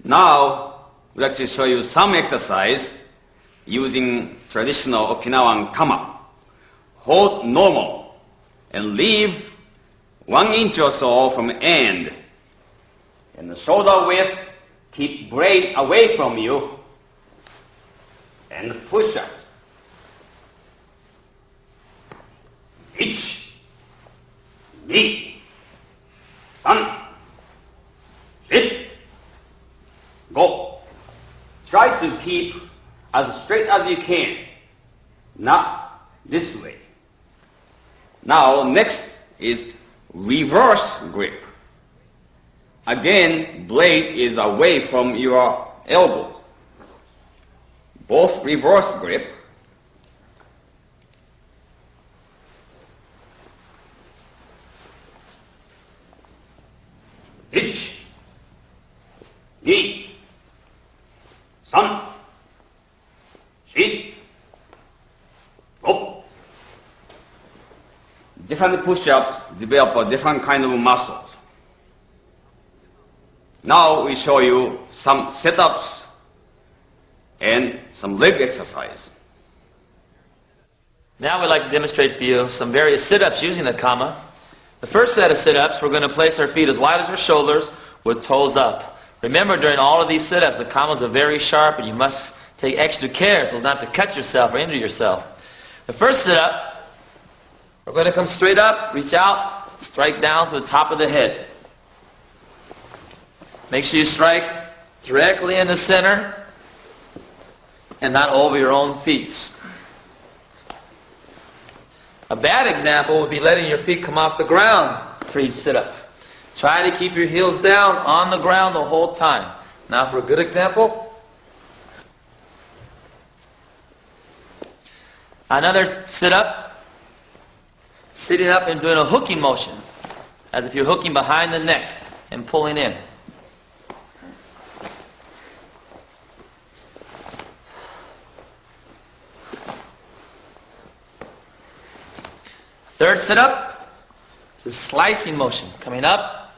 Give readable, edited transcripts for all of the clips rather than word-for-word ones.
Now, we'd like to show you some exercise using traditional Okinawan kama. Hold normal and leave 1 inch or so from end. And the shoulder width, keep blade away from you. And push-ups. 1, 2, 3, 4, go. Try to keep as straight as you can, not this way. Now, next is reverse grip. Again, blade is away from your elbow. Both reverse grip. 1, 2, 3, 4, go. Different push-ups develop a different kind of muscles. Now we show you some sit-ups and some leg exercise. Now we'd like to demonstrate for you some various sit-ups using the kama. The first set of sit-ups, we're going to place our feet as wide as our shoulders with toes up. Remember, during all of these sit-ups, the kamas are very sharp and you must take extra care so as not to cut yourself or injure yourself. The first sit-up, we're going to come straight up, reach out, strike down to the top of the head. Make sure you strike directly in the center and not over your own feet. A bad example would be letting your feet come off the ground for each sit-up. Try to keep your heels down on the ground the whole time. Now for a good example. Another sit-up. Sitting up and doing a hooking motion, as if you're hooking behind the neck and pulling in. Third sit-up is a slicing motion, coming up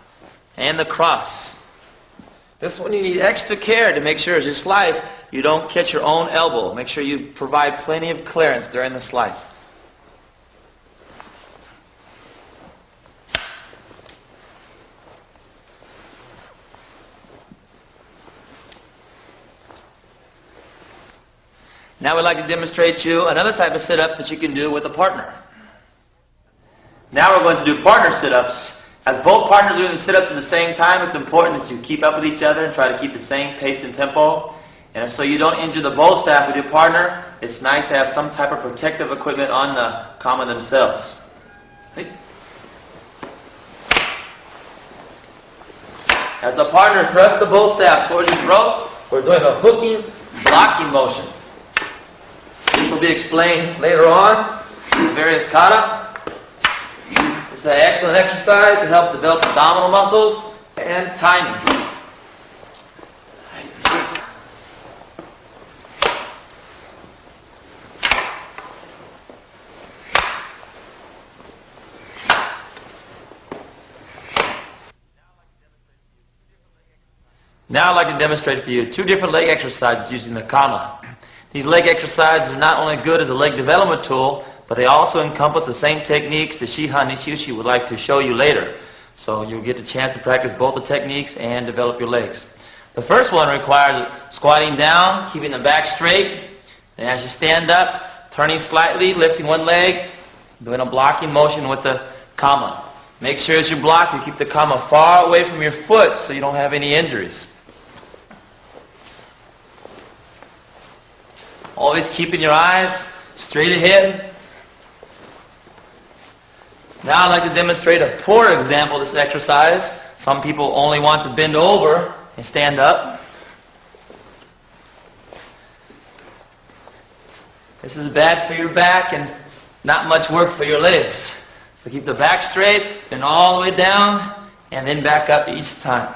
and the cross. This one you need extra care to make sure as you slice, you don't catch your own elbow. Make sure you provide plenty of clearance during the slice. Now we'd like to demonstrate to you another type of sit-up that you can do with a partner. Now we're going to do partner sit-ups. As both partners are doing the sit-ups at the same time, it's important that you keep up with each other and try to keep the same pace and tempo. And so you don't injure the bow staff with your partner, it's nice to have some type of protective equipment on the kama themselves. As the partner thrusts the bow staff towards your throat, we're doing a hooking, blocking motion. This will be explained later on in various kata. It's an excellent exercise to help develop abdominal muscles and timing. Now I'd like to demonstrate for you 2 different leg exercises using the kama. These leg exercises are not only good as a leg development tool, but they also encompass the same techniques that Shihan Nishiushi would like to show you later. So you'll get the chance to practice both the techniques and develop your legs. The first one requires squatting down, keeping the back straight, and as you stand up, turning slightly, lifting one leg, doing a blocking motion with the kama. Make sure as you block, you keep the kama far away from your foot so you don't have any injuries. Always keeping your eyes straight ahead. Now I'd like to demonstrate a poor example of this exercise. Some people only want to bend over and stand up. This is bad for your back and not much work for your legs. So keep the back straight, bend all the way down, and then back up each time.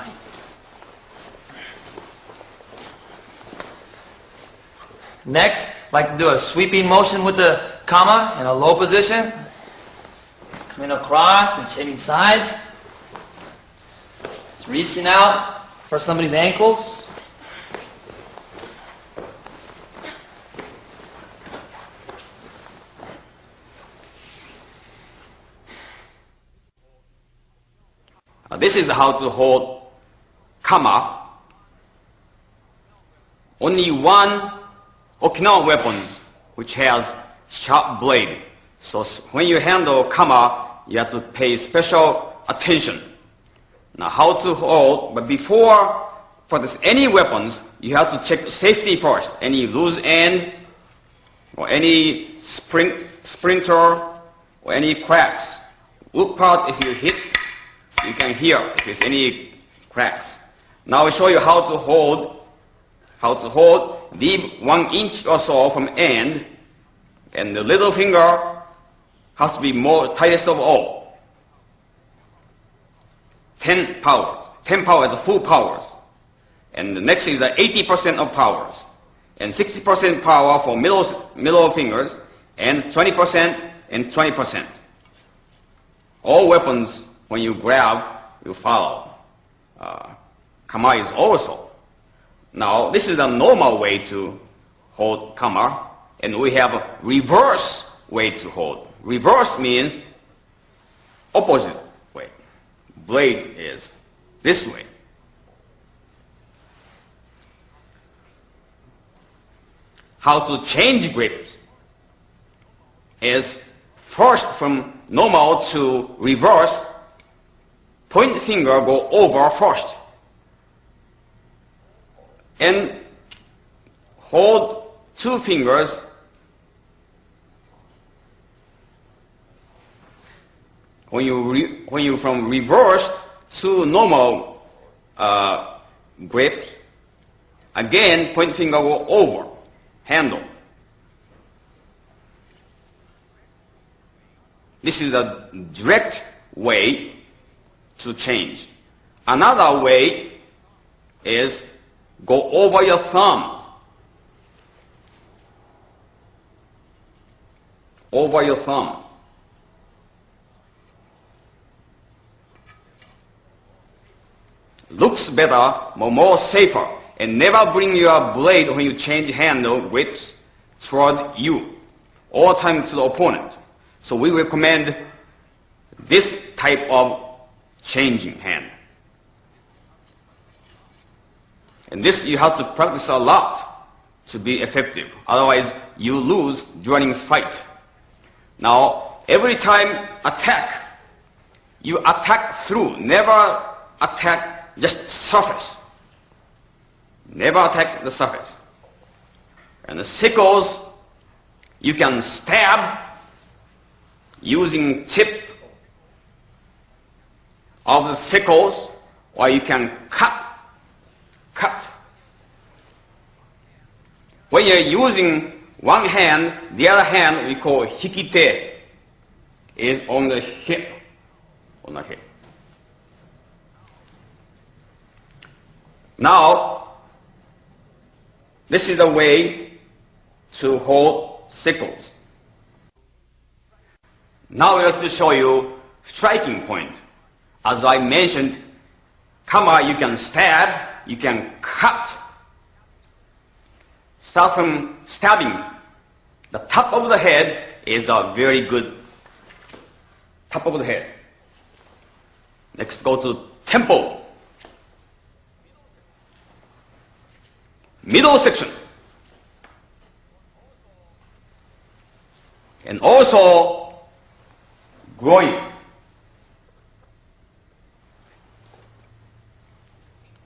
Next, I'd like to do a sweeping motion with the kama in a low position. It's coming across and changing sides. It's reaching out for somebody's ankles. This is how to hold kama. Only one Okinawan weapons which has sharp blade. So when you handle kama, you have to pay special attention. Now how to hold, but before practice any weapons, you have to check safety first. Any loose end, or any splinter, or any cracks. Wood part, if you hit, you can hear if there's any cracks. Now I show you how to hold. Leave 1 inch or so from end, and the little finger has to be more tightest of all. 10 powers. 10 powers is full powers. And the next is 80% of powers. And 60% power for middle fingers, and 20% and 20%. All weapons, when you grab, you follow. Kama is also. Now, this is the normal way to hold kama, and we have a reverse way to hold. Reverse means opposite way. Blade is this way. How to change grips is first from normal to reverse, point finger go over first. And hold 2 fingers when you from reverse to normal grip. Again, point finger go over handle. This is a direct way to change. Another way is go over your thumb. Over your thumb. Looks better, but more safer. And never bring your blade when you change handle grips toward you. All time to the opponent. So we recommend this type of changing hand. And this you have to practice a lot to be effective. Otherwise, you lose during fight. Now, every time attack, you attack through. Never attack just surface. Never attack the surface. And the sickles, you can stab using tip of the sickles, or you can cut. When you're using one hand, the other hand we call hikite, is on the hip. Now, this is a way to hold sickles. Now we have to show you striking point. As I mentioned, kama you can stab, you can cut. Start from stabbing. The top of the head is a very good top of the head. Next, go to temple. Middle section. And also groin.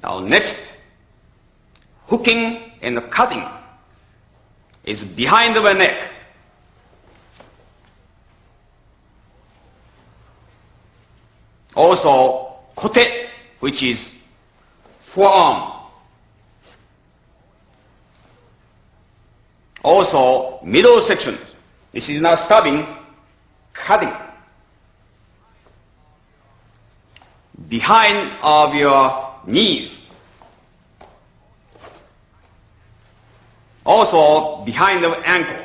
Now next, hooking and cutting is behind the neck. Also kote, which is forearm. Also middle section. This is not stabbing, cutting. Behind of your knees. Also behind the ankle.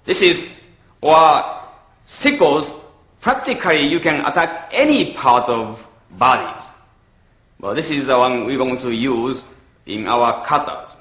This is, or sickles, practically you can attack any part of bodies. But this is the one we're going to use in our katas.